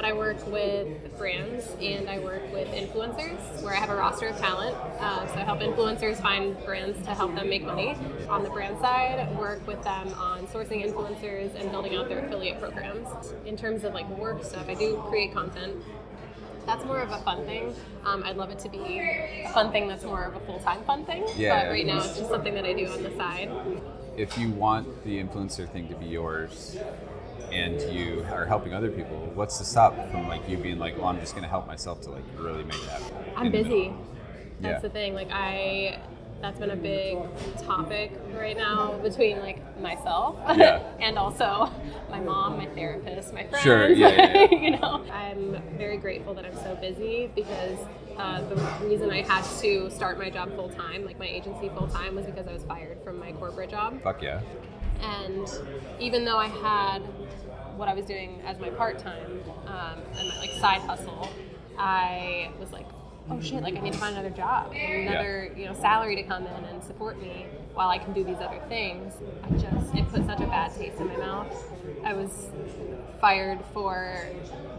I work with brands and I work with influencers where I have a roster of talent. So I help influencers find brands to help them make money. On the brand side, work with them on sourcing influencers and building out their affiliate programs. In terms of like work stuff, I do create content. That's more of a fun thing. I'd love it to be a fun thing that's more of a full-time fun thing. Yeah. But right now it's just something that I do on the side. If you want the influencer thing to be yours and you are helping other people, what's to stop from like you being like, well, I'm just going to help myself to like really make it happen? I'm busy. That's the thing. Like that's been a big topic right now between like myself and also my mom, my therapist, my friends. Sure, yeah. You know, I'm very grateful that I'm so busy because the reason I had to start my job full time, like my agency full time, was because I was fired from my corporate job. Fuck yeah. And even though I had what I was doing as my part time and my like side hustle, I was like, oh shit, like I need to find another job, and another salary to come in and support me while I can do these other things. It put such a bad taste in my mouth. I was fired for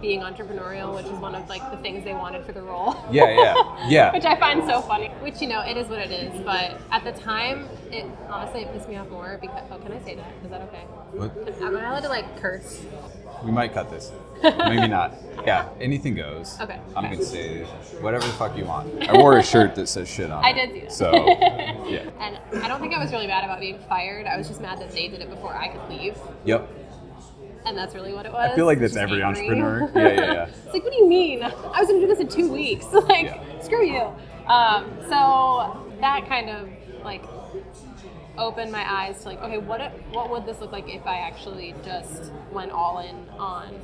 being entrepreneurial, which is one of like the things they wanted for the role. Yeah. Which I find so funny. Which it is what it is. But at the time, it pissed me off more because can I say that? Is that okay? What? Am I allowed to like curse? We might cut this. Maybe not. Yeah, anything goes. Okay. I'm going to say whatever the fuck you want. I wore a shirt that says shit on it. I did see that. So, yeah. And I don't think I was really mad about being fired. I was just mad that they did it before I could leave. Yep. And that's really what it was. I feel like that's every entrepreneur. Yeah. It's like, what do you mean? I was going to do this in 2 weeks. Screw you. So that kind of like opened my eyes to like, okay, what would this look like if I actually just went all in on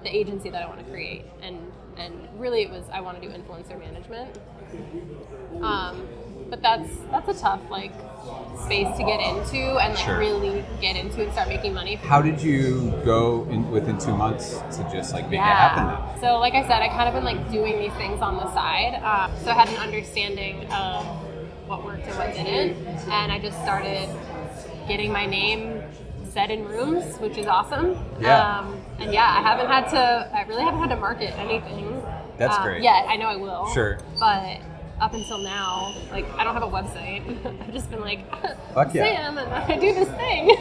the agency that I want to create? And really I want to do influencer management. But that's a tough like space to get into and like really get into and start making money. How did you go within 2 months to just like make it happen then? So like I said, I kind of been like doing these things on the side. So I had an understanding of what worked and what didn't, and I just started getting my name said in rooms, which is awesome. I really haven't had to market anything. That's great. Yeah, I know I will. Sure. But up until now, like I don't have a website. I've just been like, Sam, and I do this thing.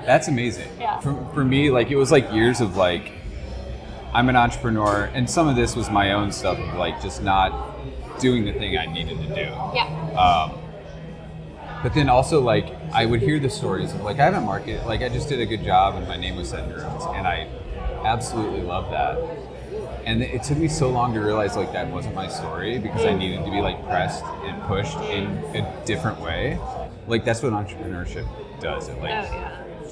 That's amazing. Yeah. For me, like it was like years of like, I'm an entrepreneur, and some of this was my own stuff of like just not doing the thing I needed to do. Yeah. But then also like I would hear the stories of like I haven't marketed, like I just did a good job and my name was said in rooms, and I absolutely love that. And it took me so long to realize like that wasn't my story because I needed to be like pressed and pushed in a different way. Like that's what entrepreneurship does.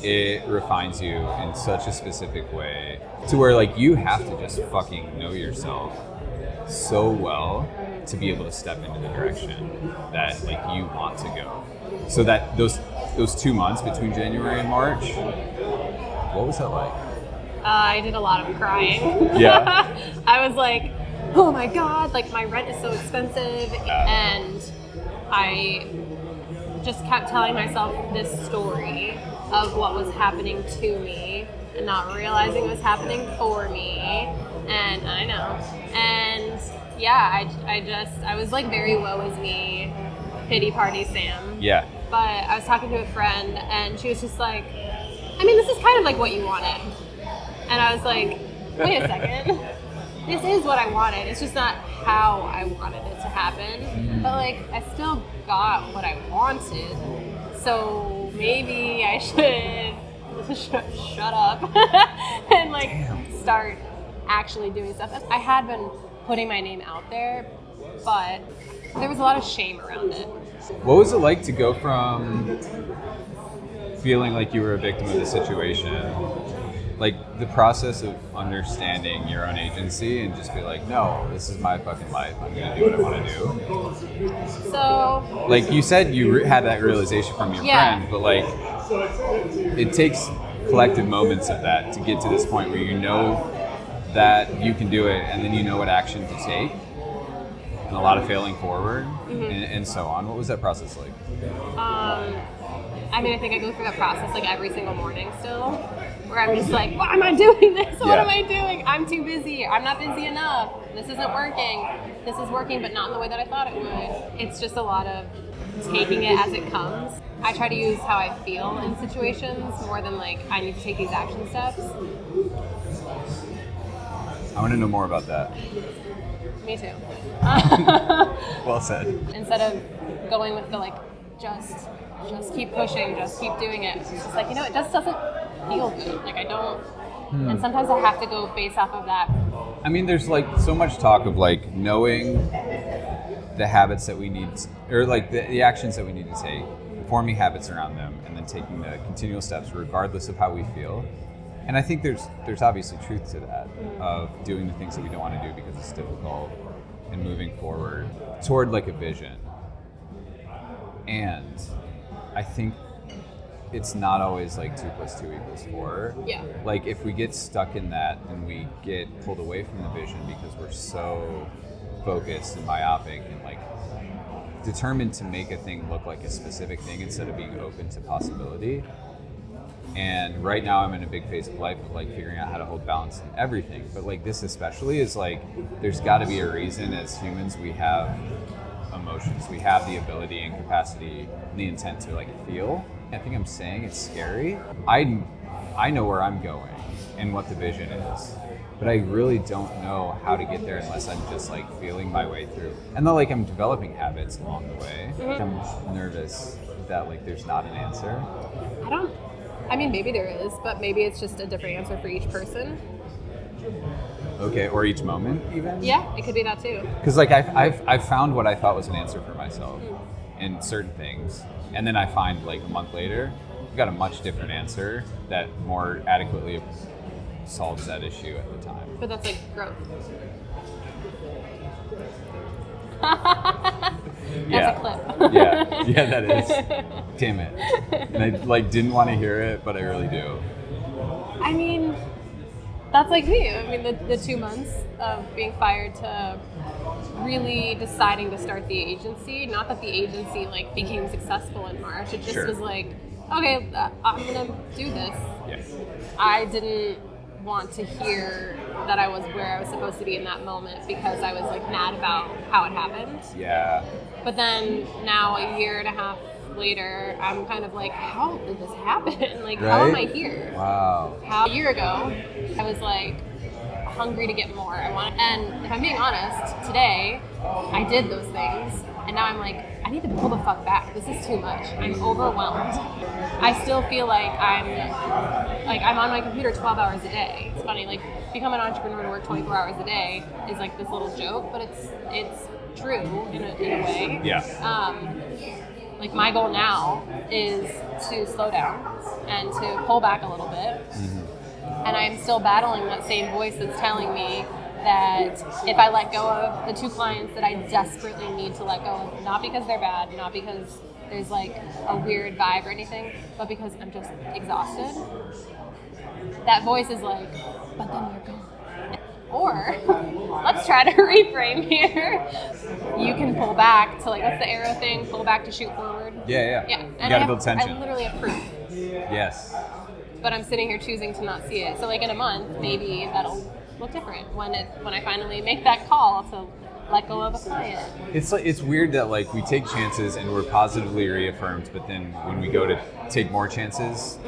It refines you in such a specific way to where like you have to just fucking know yourself so well to be able to step into the direction that like you want to go. So that those 2 months between January and March, what was that like? I did a lot of crying. Yeah. I was like, oh my God, like my rent is so expensive. And I just kept telling myself this story of what was happening to me and not realizing it was happening for me. And I know. And yeah, I was like very woe is me, pity party Sam. Yeah. But I was talking to a friend and she was just like, I mean, this is kind of like what you wanted. And I was like, wait a second. This is what I wanted. It's just not how I wanted it to happen. But like, I still got what I wanted. So maybe I should shut up and like start actually doing stuff. I had been putting my name out there, but there was a lot of shame around it. What was it like to go from feeling like you were a victim of the situation, like the process of understanding your own agency and just be like, no, this is my fucking life. I'm going to do what I want to do. So, like you said, you had that realization from your friend, but like it takes collective moments of that to get to this point where you know that you can do it, and then you know what action to take, and a lot of failing forward, and so on. What was that process like? I mean, I think I go through that process like every single morning still. where I'm just like, why am I doing this? What Yeah. am I doing? I'm too busy. I'm not busy enough. This isn't working. This is working, but not in the way that I thought it would. It's just a lot of taking it as it comes. I try to use how I feel in situations more than like I need to take these action steps. I want to know more about that. Me too. Well said. Instead of going with the like, just keep pushing, just keep doing it. It's just like, it just doesn't feel good. Like I don't, and sometimes I have to go based off of that. I mean, there's like so much talk of like knowing the habits that we need, or like the actions that we need to take, forming habits around them, and then taking the continual steps regardless of how we feel. And I think there's obviously truth to that, of doing the things that we don't want to do because it's difficult, and moving forward toward like a vision. And I think it's not always like 2 + 2 = 4. Yeah. Like if we get stuck in that and we get pulled away from the vision because we're so focused and myopic and like determined to make a thing look like a specific thing instead of being open to possibility. And right now I'm in a big phase of life of like figuring out how to hold balance in everything. But like this especially is like, there's got to be a reason as humans we have emotions. We have the ability and capacity and the intent to like feel. I think I'm saying it's scary. I know where I'm going and what the vision is, but I really don't know how to get there unless I'm just like feeling my way through. And though like I'm developing habits along the way, I'm nervous that like there's not an answer. I mean, maybe there is, but maybe it's just a different answer for each person. Okay, or each moment even? Yeah, it could be that too. Because like I've found what I thought was an answer for myself in certain things, and then I find like a month later, I've got a much different answer that more adequately solves that issue at the time. But that's like growth. That's a clip. yeah, that is. Damn it. And I like didn't want to hear it, but I really do. I mean, that's like me. I mean, the 2 months of being fired to really deciding to start the agency. Not that the agency like became successful in March. It just Sure. was like, okay, I'm gonna do this. Yes. I didn't want to hear that I was where I was supposed to be in that moment because I was like mad about how it happened. Yeah. But then now a year and a half later, I'm kind of like, how did this happen? Like, how am I here? Wow. A year ago, I was like hungry to get more. And if I'm being honest, today I did those things, and now I'm like, I need to pull the fuck back. This is too much. I'm overwhelmed. I still feel like I'm on my computer 12 hours a day. It's funny, like become an entrepreneur to work 24 hours a day is like this little joke, but it's true in a way. Yeah. Like my goal now is to slow down and to pull back a little bit. Mm-hmm. And I'm still battling that same voice that's telling me that if I let go of the 2 clients that I desperately need to let go of, not because they're bad, not because there's like a weird vibe or anything, but because I'm just exhausted, that voice is like, but then you're gone. Or, let's try to reframe here. You can pull back to like, what's the arrow thing? Pull back to shoot forward. Yeah. Yeah. You And gotta build tension. I literally have proof. Yes. But I'm sitting here choosing to not see it. So like in a month, maybe that'll look different when I finally make that call to let go of a client. It's weird that like we take chances and we're positively reaffirmed, but then when we go to take more chances,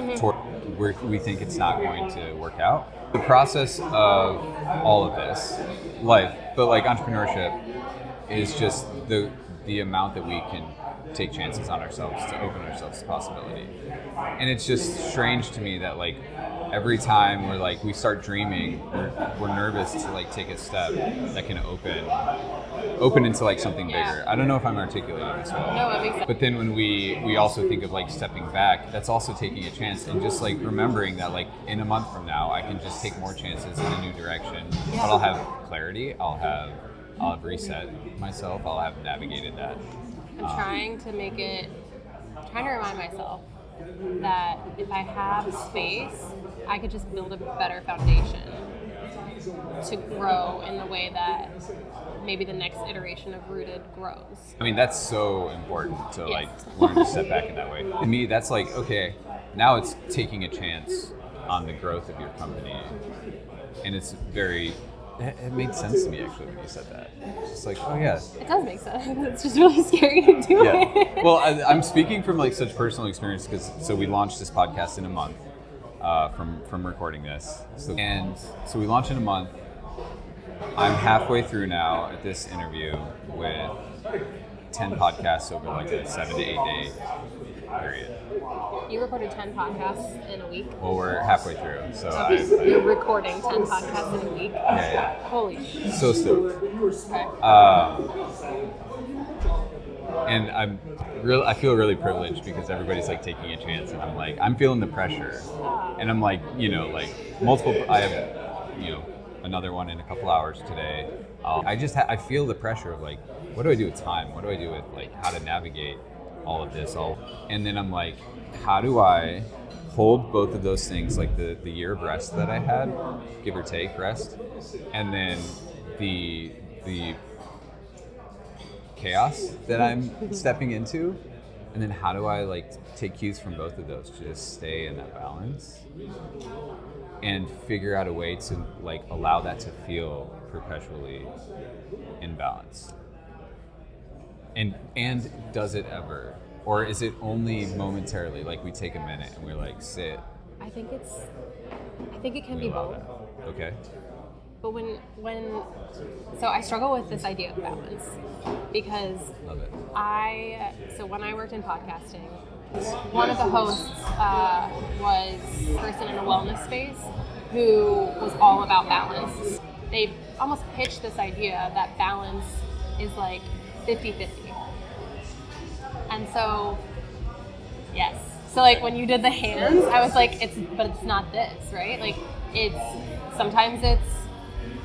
we think it's not going to work out. The process of all of this, life, but like entrepreneurship, is just the amount that we can take chances on ourselves to open ourselves to possibility. And it's just strange to me that like every time we start dreaming, we're nervous to like take a step that can open into like something bigger. I don't know if I'm articulating this well. No, it makes sense. But then when we also think of like stepping back, that's also taking a chance and just like remembering that like in a month from now I can just take more chances in a new direction. But I'll have clarity, I'll have reset myself, I'll have navigated that. I'm trying to remind myself that if I have space, I could just build a better foundation to grow in the way that maybe the next iteration of Rooted grows. I mean, that's so important to like learn to step back in that way. To me, that's like, okay, now it's taking a chance on the growth of your company. And it's very, it made sense to me actually when you said that. It's just like, oh yeah. It does make sense. It's just really scary to do it. Well, I'm speaking from like such personal experience because so we launched this podcast in a month from recording this. So we launched in a month. I'm halfway through now at this interview with 10 podcasts over like a 7 to 8 day period. You recorded 10 podcasts in a week? Well, we're halfway through, so You're recording 10 podcasts in a week? Yeah. Holy shit. So stoked. Okay. And I feel really privileged because everybody's like taking a chance, and I'm feeling the pressure, and I'm like, multiple. I have, another one in a couple hours today. I feel the pressure of like, what do I do with time? What do I do with like how to navigate all of this? And then I'm like, how do I hold both of those things, like the year of rest that I had, give or take rest, and then the chaos that I'm stepping into, and then how do I like take cues from both of those to just stay in that balance and figure out a way to like allow that to feel perpetually in balance. And does it ever? Or is it only momentarily, like we take a minute and we're like, sit? I think it can be both. Okay. But so I struggle with this idea of balance because Love it. so when I worked in podcasting, one of the hosts was a person in a wellness space who was all about balance. They almost pitched this idea that balance is like 50-50. And so, yes. So like when you did the hands, I was like, but it's not this, right? Like sometimes it's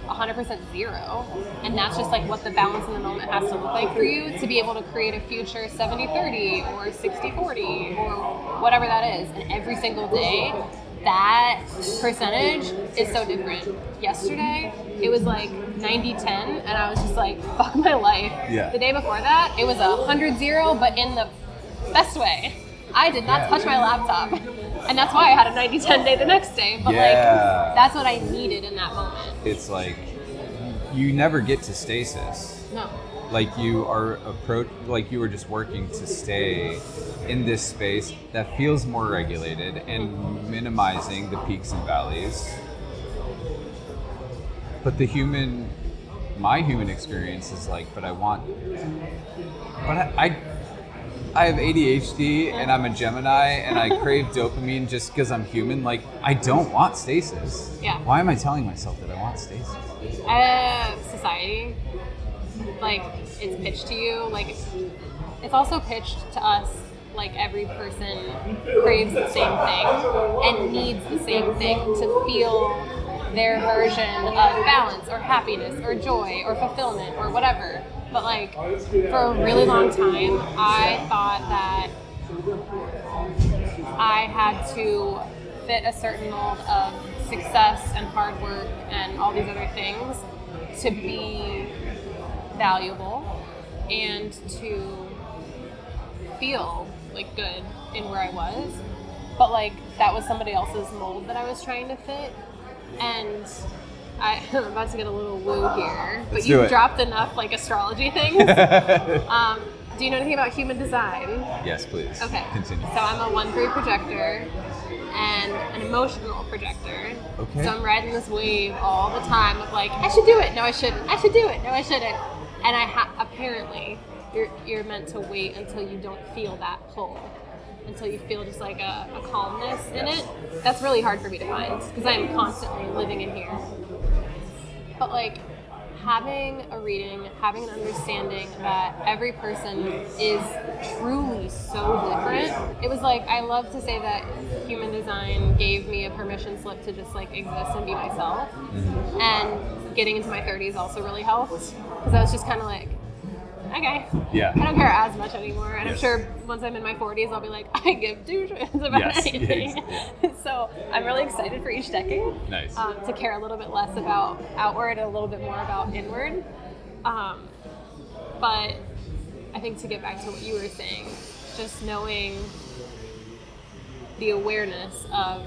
100% zero. And that's just like what the balance in the moment has to look like for you to be able to create a future 70-30 or 60-40 or whatever that is. And every single day, that percentage is so different. Yesterday, it was like 90-10, and I was just like, fuck my life. Yeah. The day before that, it was 100-0, but in the best way. I did not touch my laptop. And that's why I had a 90-10 day the next day. But like, that's what I needed in that moment. It's like, you never get to stasis. No. Like you are like you were just working to stay in this space that feels more regulated and minimizing the peaks and valleys. But my human experience is like, I have ADHD and I'm a Gemini and I crave dopamine just because I'm human. Like, I don't want stasis. Yeah. Why am I telling myself that I want stasis? Society, like, it's pitched to you. Like, it's also pitched to us like every person craves the same thing and needs the same thing to feel their version of balance or happiness or joy or fulfillment or whatever. But like, for a really long time, I thought that I had to fit a certain mold of success and hard work and all these other things to be valuable and to feel like good in where I was. But like, that was somebody else's mold that I was trying to fit. And I'm about to get a little woo here, but you've dropped enough like astrology things. Do you know anything about human design? Yes, please. Okay. Continue. So I'm a 1-3 projector and an emotional projector. Okay. So I'm riding this wave all the time of like, I should do it, no I shouldn't, I should do it, no I shouldn't. And apparently you're meant to wait until you don't feel that pull, until you feel just like a calmness in it. That's really hard for me to find because I'm constantly living in here. But like, having a reading, having an understanding that every person is truly so different. It was like, I love to say that human design gave me a permission slip to just like exist and be myself. Mm-hmm. And getting into my 30s also really helped because I was just kind of like, okay. Yeah. I don't care as much anymore. And I'm sure once I'm in my 40s, I'll be like, I give two shits about anything. Yeah. So I'm really excited for each decade. Nice. To care a little bit less about outward and a little bit more about inward. But I think to get back to what you were saying, just knowing the awareness of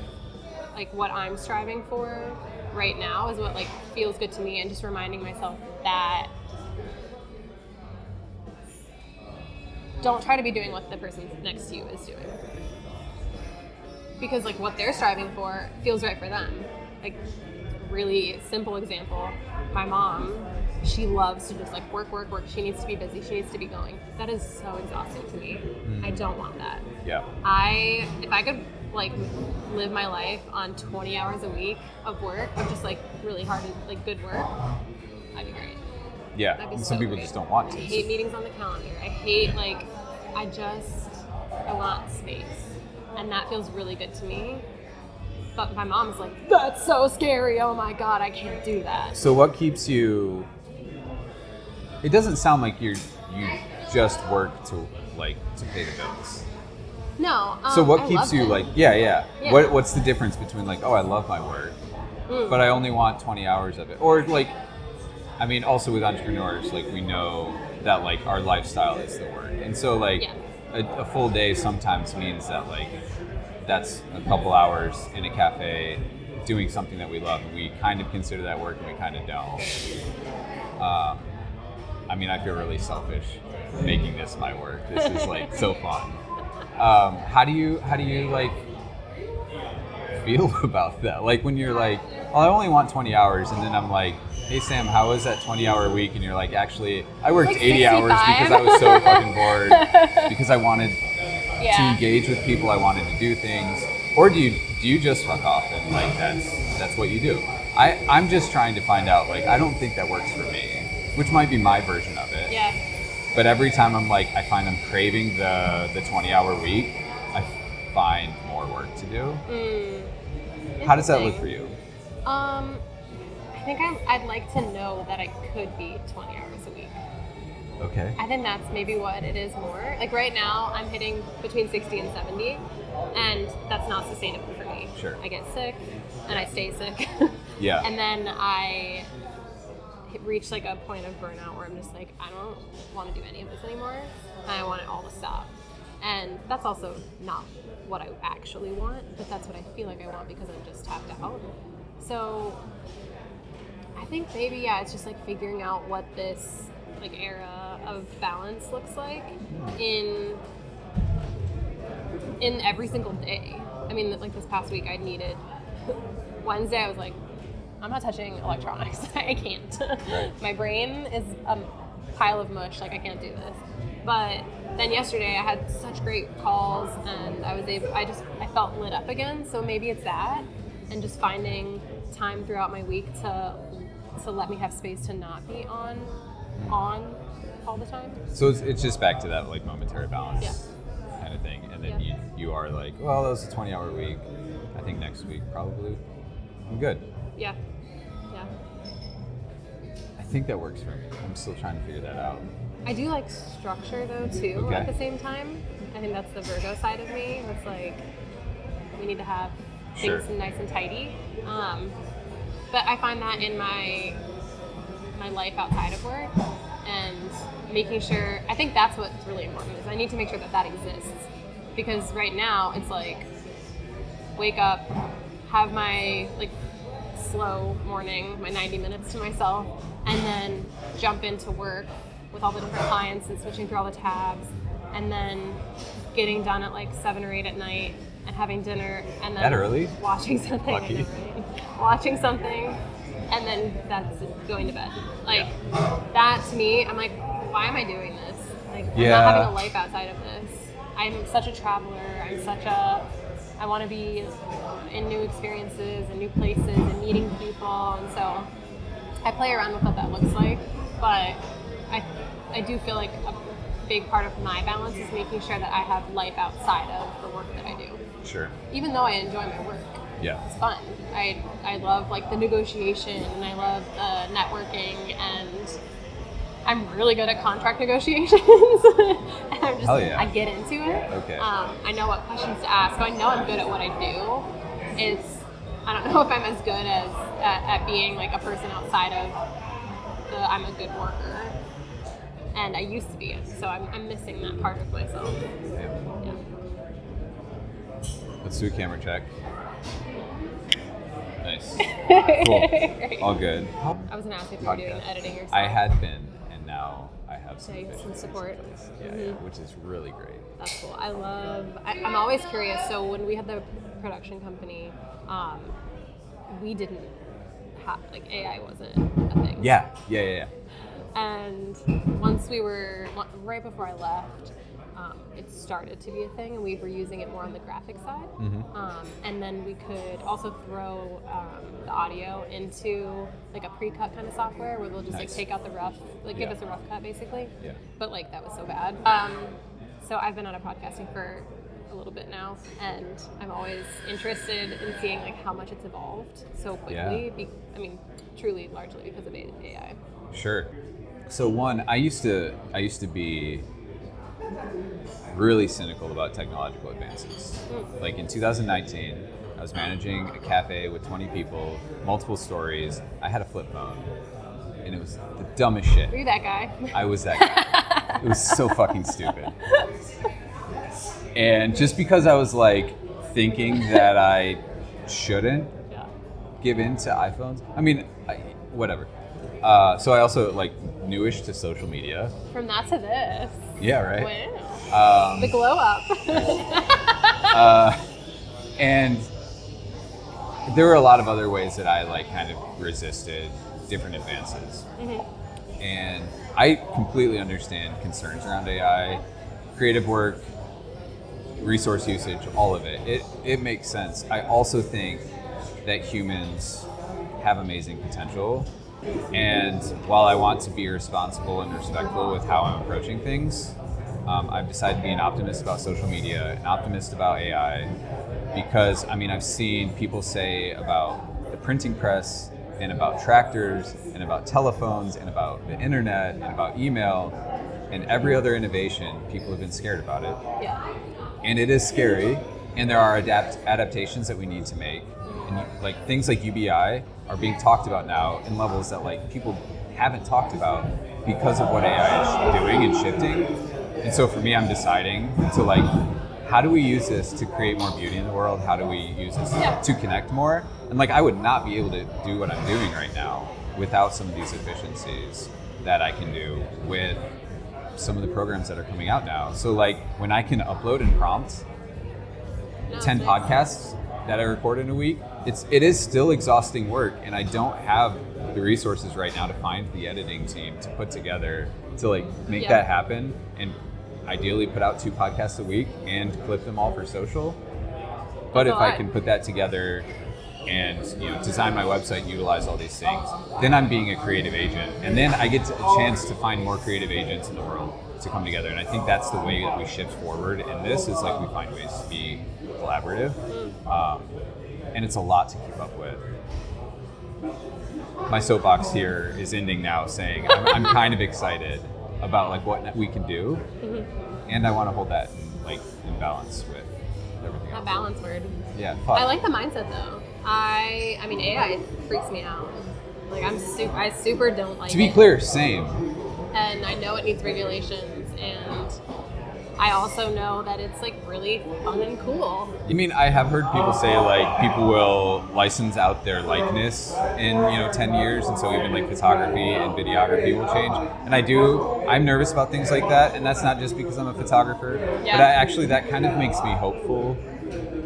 like what I'm striving for right now is what like feels good to me, and just reminding myself that don't try to be doing what the person next to you is doing. Because like what they're striving for feels right for them. Like really simple example, my mom, she loves to just like work. She needs to be busy. She needs to be going. That is so exhausting to me. I don't want that. Yeah. If I could like live my life on 20 hours a week of work, of just like really hard and like good work, I'd be great. Yeah. That'd be And so some people great. just don't want to. I hate meetings on the calendar. I hate like, I want space. And that feels really good to me. But my mom's like, that's so scary. Oh my God, I can't do that. So what keeps you, it doesn't sound like you just work to pay the bills. No. So what I keeps love you it. like, yeah. What's the difference between like, oh, I love my work, but I only want 20 hours of it? Or like, I mean, also with entrepreneurs, like we know that like our lifestyle is the work. And so like a full day sometimes means that like, that's a couple hours in a cafe doing something that we love, and we kind of consider that work and we kind of don't. I mean, I feel really selfish making this my work. This is like so fun. How do you like feel about that? Like when you're like, oh, I only want 20 hours, and then I'm like, hey Sam, how was that 20-hour week? And you're like, actually, I worked like 80 hours because I was so fucking bored, because I wanted to engage with people, I wanted to do things. Or do you just fuck off and like that's what you do? I'm just trying to find out, like, I don't think that works for me, which might be my version of it. Yeah. But every time I find I'm craving the 20-hour week, I find more work to do. How does that look for you? I think I'd like to know that I could be 20 hours a week. Okay. I think that's maybe what it is more. Like right now, I'm hitting between 60 and 70, and that's not sustainable for me. Sure. I get sick, and I stay sick. Yeah. And then I reach like a point of burnout where I'm just like, I don't want to do any of this anymore, and I want it all to stop. And that's also not what I actually want, but that's what I feel like I want because I'm just tapped out. So I think maybe, it's just like figuring out what this like era of balance looks like in every single day. I mean, like this past week I needed, Wednesday I was like, I'm not touching electronics. I can't. Right. My brain is a pile of mush, like I can't do this. But then yesterday I had such great calls, and I felt lit up again. So maybe it's that, and just finding time throughout my week to let me have space to not be on all the time. So it's just back to that like momentary balance kind of thing, and then you are like, well, that was a 20-hour week. I think next week probably I'm good. Yeah. I think that works for me. I'm still trying to figure that out. I do like structure though too. Okay. At the same time. I think that's the Virgo side of me. It's like we need to have things nice and tidy. But I find that in my life outside of work, and making sure, I think that's what's really important, is I need to make sure that exists. Because right now it's like, wake up, have my like slow morning, my 90 minutes to myself, and then jump into work with all the different clients and switching through all the tabs, and then getting done at like 7 or 8 at night and having dinner, and then that early? Watching something. Lucky. Watching something, and then that's going to bed. Like that to me, I'm like, why am I doing this? Like I'm not having a life outside of this. I'm such a traveler. I want to be in new experiences and new places and meeting people, and so I play around with what that looks like. But I do feel like a big part of my balance is making sure that I have life outside of the work that I do. Sure. Even though I enjoy my work. Yeah. It's fun. I love like the negotiation, and I love the networking, and I'm really good at contract negotiations. And I'm just I get into it. Okay. I know what questions to ask. So I know I'm good at what I do. I don't know if I'm as good as at being like a person outside of I'm a good worker. And I used to be it. So I'm missing that part of myself. Yeah. Let's do a camera check. Nice. Cool. Great. All good. I was gonna ask if you were doing the editing yourself. I had been, and now I have some efficiencies support. in place. Yeah, which is really great. That's cool. I'm always curious. So when we had the production company, we didn't have, like, AI wasn't a thing. Yeah. And right before I left, it started to be a thing, and we were using it more on the graphic side. And then we could also throw the audio into like a pre-cut kind of software where they'll just like take out the rough, like give us a rough cut basically. Yeah. But like that was so bad. So I've been out of podcasting for a little bit now, and I'm always interested in seeing like how much it's evolved so quickly. Yeah. Truly largely because of AI. Sure. So one, I used to be really cynical about technological advances. Like in 2019, I was managing a cafe with 20 people, multiple stories. I had a flip phone, and it was the dumbest shit. Were you that guy? I was that guy. It was so fucking stupid. And just because I was like thinking that I shouldn't give in to iPhones, whatever. So I also like newish to social media. From that to this. Yeah, right. Wow. The glow up. And there were a lot of other ways that I like kind of resisted different advances. And I completely understand concerns around AI, creative work, resource usage, all of it. It makes sense. I also think that humans have amazing potential. And while I want to be responsible and respectful with how I'm approaching things, I've decided to be an optimist about social media, an optimist about AI, because I've seen people say about the printing press and about tractors and about telephones and about the internet and about email and every other innovation, people have been scared about it. Yeah. And it is scary, and there are adaptations that we need to make. And like things like UBI are being talked about now in levels that like people haven't talked about because of what AI is doing and shifting. And so for me, I'm deciding to like, how do we use this to create more beauty in the world? How do we use this to connect more? And like, I would not be able to do what I'm doing right now without some of these efficiencies that I can do with some of the programs that are coming out now. So like when I can upload and prompt 10 podcasts that I record in a week, it is still exhausting work, and I don't have the resources right now to find the editing team to put together to like make that happen and ideally put out 2 podcasts a week and clip them all for social. But if I can put that together and design my website, utilize all these things, then I'm being a creative agent, and then I get a chance to find more creative agents in the world to come together. And I think that's the way that we shift forward in this, is like we find ways to be collaborative, and it's a lot to keep up with. My soapbox here is ending now, saying I'm kind of excited about like what we can do, and I want to hold that in balance with everything else. A balance word. Yeah, fun. I like the mindset though. I mean AI freaks me out. Like I super don't like it. To be clear, same. And I know it needs regulations, and I also know that it's like really fun and cool. I have heard people say like people will license out their likeness in 10 years, and so even like photography and videography will change. And I'm nervous about things like that, and that's not just because I'm a photographer, but that kind of makes me hopeful,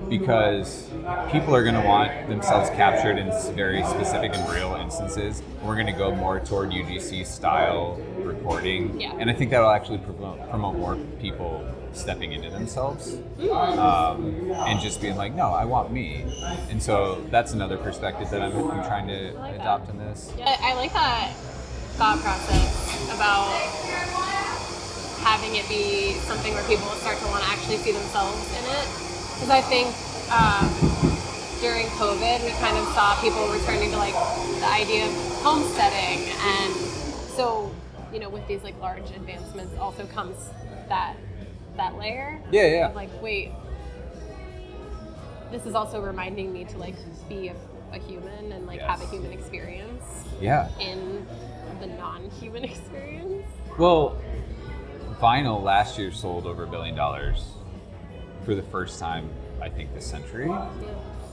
because people are going to want themselves captured in very specific and real instances. We're going to go more toward UGC style recording, and I think that will actually promote more people stepping into themselves and just being like, no, I want me. And so that's another perspective that I'm trying to adopt in this. Yeah, I like that thought process about having it be something where people will start to want to actually see themselves in it. Because I think during COVID, we kind of saw people returning to like the idea of homesteading, and so with these like large advancements also comes that layer. Yeah. Of like, wait, this is also reminding me to like be a human and like have a human experience. Yeah. In the non-human experience. Well, vinyl last year sold over $1 billion for the first time, I think, this century.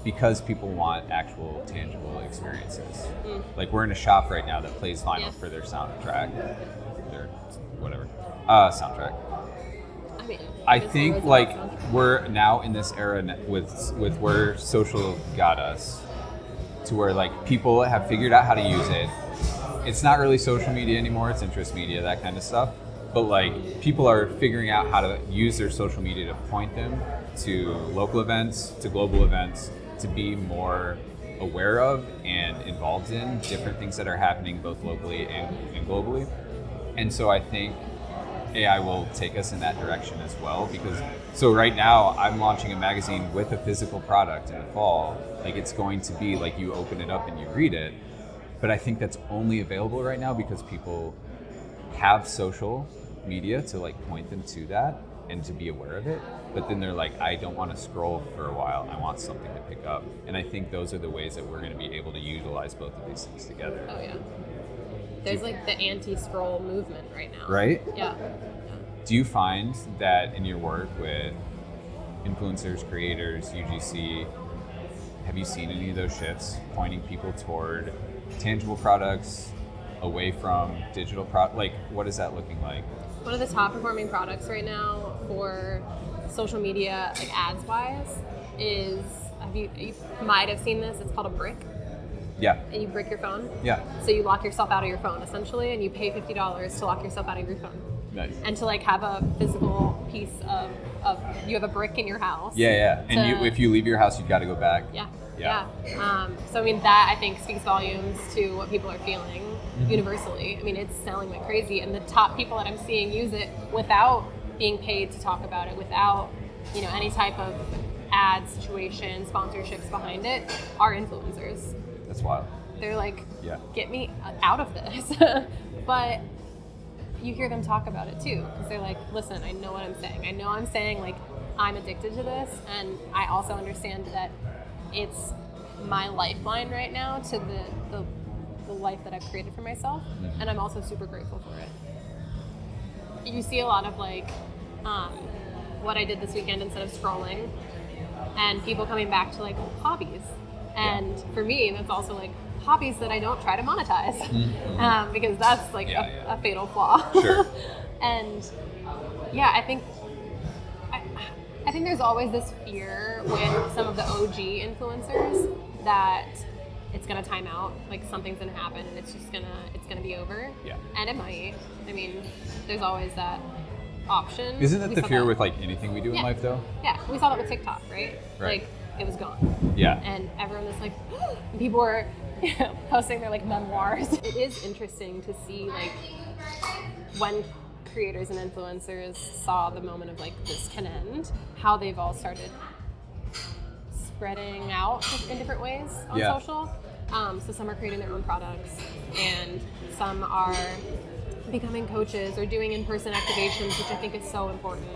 because people want actual tangible experiences. Like we're in a shop right now that plays vinyl for their soundtrack, their whatever soundtrack. I think like we're now in this era with where social got us to where like people have figured out how to use it. It's not really social media anymore, it's interest media, that kind of stuff. But like people are figuring out how to use their social media to point them to local events, to global events, to be more aware of and involved in different things that are happening both locally and globally. And so I think AI will take us in that direction as well, because so right now I'm launching a magazine with a physical product in the fall. Like it's going to be like you open it up and you read it, but I think that's only available right now because people have social media to like point them to that and to be aware of it. But then they're like, I don't want to scroll for a while. I want something to pick up. And I think those are the ways that we're going to be able to utilize both of these things together. Oh yeah. There's like the anti-scroll movement right now. Right? Yeah. Do you find that in your work with influencers, creators, UGC, have you seen any of those shifts pointing people toward tangible products, away from digital like what is that looking like? One of the top performing products right now for social media, like ads wise, is you might have seen this. It's called a brick. Yeah. And you brick your phone. Yeah. So you lock yourself out of your phone essentially, and you pay $50 to lock yourself out of your phone. Nice. And to like have a physical piece of you have a brick in your house. Yeah. And if you leave your house, you got to go back. Yeah. So I mean that I think speaks volumes to what people are feeling universally. I mean it's selling like crazy, and the top people that I'm seeing use it without being paid to talk about it, without any type of ad situation, sponsorships behind it, are influencers. That's wild. They're like, get me out of this. But you hear them talk about it too, because they're like, listen, I know what I'm saying. I know I'm saying like I'm addicted to this, and I also understand that it's my lifeline right now to the life that I've created for myself, and I'm also super grateful for it. You see a lot of like what I did this weekend instead of scrolling, and people coming back to like hobbies. And for me, that's also like hobbies that I don't try to monetize, because that's like a fatal flaw. Sure. And I think there's always this fear with some of the OG influencers that it's gonna time out, like something's gonna happen and it's gonna be over. Yeah. And it might. I mean, there's always that option. Isn't that the fear with like anything we do in life though? Yeah, we saw that with TikTok, right? Like it was gone. Yeah. And everyone was like, people were posting their like memoirs. It is interesting to see like when creators and influencers saw the moment of like this can end, how they've all started spreading out in different ways on social. So some are creating their own products, and some are becoming coaches or doing in-person activations, which I think is so important.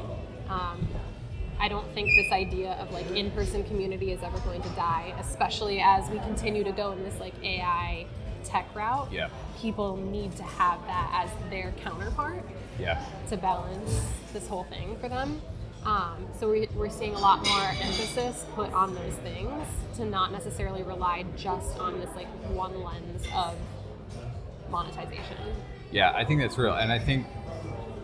I don't think this idea of like in-person community is ever going to die, especially as we continue to go in this like AI tech route. Yeah. People need to have that as their counterpart to balance this whole thing for them. So we're seeing a lot more emphasis put on those things, to not necessarily rely just on this like one lens of monetization. Yeah, I think that's real. And I think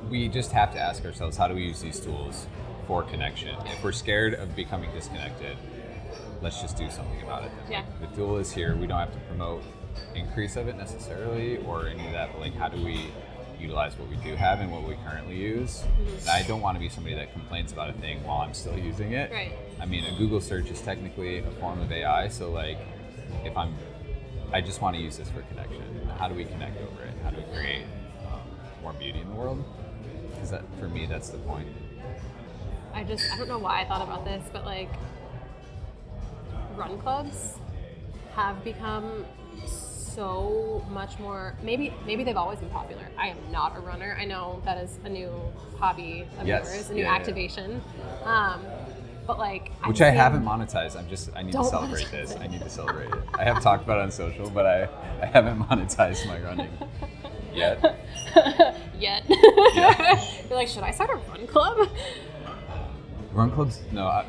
we just have to ask ourselves, how do we use these tools for connection? If we're scared of becoming disconnected, let's just do something about it. Yeah. Like, the tool is here. We don't have to promote increase of it necessarily or any of that, but like how do we utilize what we do have and what we currently use? And I don't want to be somebody that complains about a thing while I'm still using it. Right. I mean, a Google search is technically a form of AI, so like if I just want to use this for connection. How do we connect over it? How do we create more beauty in the world? Because that, for me, that's the point. I don't know why I thought about this, but like run clubs have become so much more, maybe they've always been popular. I am not a runner. I know that is a new hobby of yours, a new activation. But like, which I haven't monetized. I need to celebrate this. I need to celebrate it. I have talked about it on social, but I haven't monetized my running yet. Yet. Yeah. You're like, should I start a run club? Run clubs? No.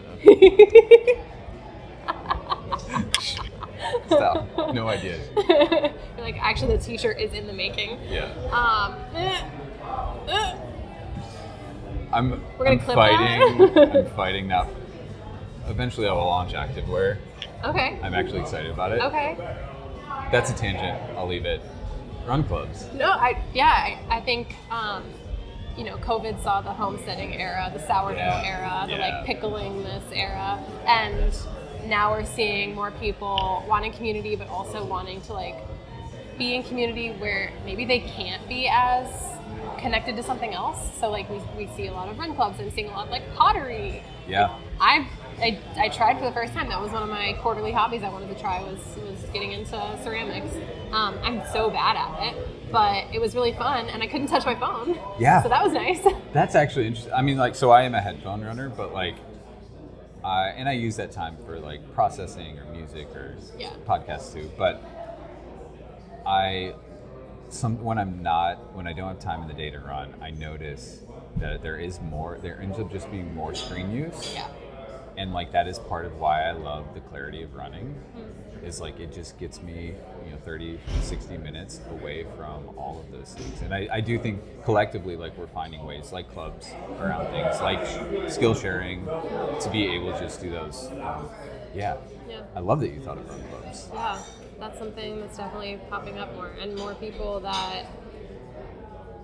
Stop. No idea. You're like, actually, the t-shirt is in the making. Yeah. We're gonna clip fighting. that. I'm fighting now. Eventually, I will launch activewear. Okay. I'm actually excited about it. Okay. That's a tangent. I'll leave it. Run clubs. No, I think COVID saw the homesteading era, the sourdough era, the like pickling this era, and now we're seeing more people wanting community, but also wanting to like be in community where maybe they can't be as connected to something else. So like we see a lot of run clubs and seeing a lot of like pottery. Yeah. I tried for the first time. That was one of my quarterly hobbies I wanted to try was getting into ceramics. I'm so bad at it, but it was really fun and I couldn't touch my phone. Yeah. So that was nice. That's actually interesting. I mean, like, so I am a headphone runner, but like, and I use that time for like processing or music or podcasts too. But when I don't have time in the day to run, I notice that there ends up just being more screen use. Yeah. And like that is part of why I love the clarity of running, is like it just gets me 30, 60 minutes away from all of those things. And I do think collectively like we're finding ways like clubs around things like skill sharing to be able to just do those. Yeah. I love that you thought of run clubs. Yeah, that's something that's definitely popping up more, and more people that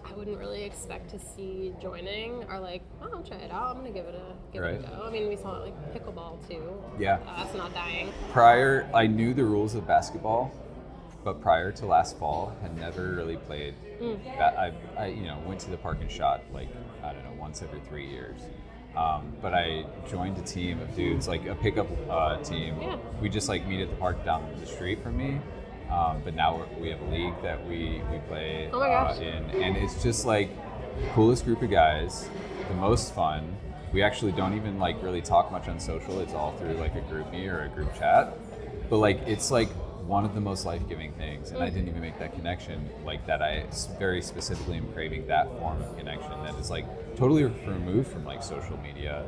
I wouldn't really expect to see joining are like, oh, I'll try it out. I'm gonna give it a go. I mean, we saw it like pickleball too. Yeah, that's not dying. I knew the rules of basketball, but prior to last fall, had never really played. I went to the park and shot like once every 3 years. But I joined a team of dudes, like a pickup team. Yeah. We just like meet at the park down the street from me. But now we have a league that we play in, and it's just like the coolest group of guys, the most fun. We actually don't even like really talk much on social. It's all through like a group me or a group chat. But like it's like one of the most life-giving things, and I didn't even make that connection like that. I very specifically am craving that form of connection that is like totally removed from like social media.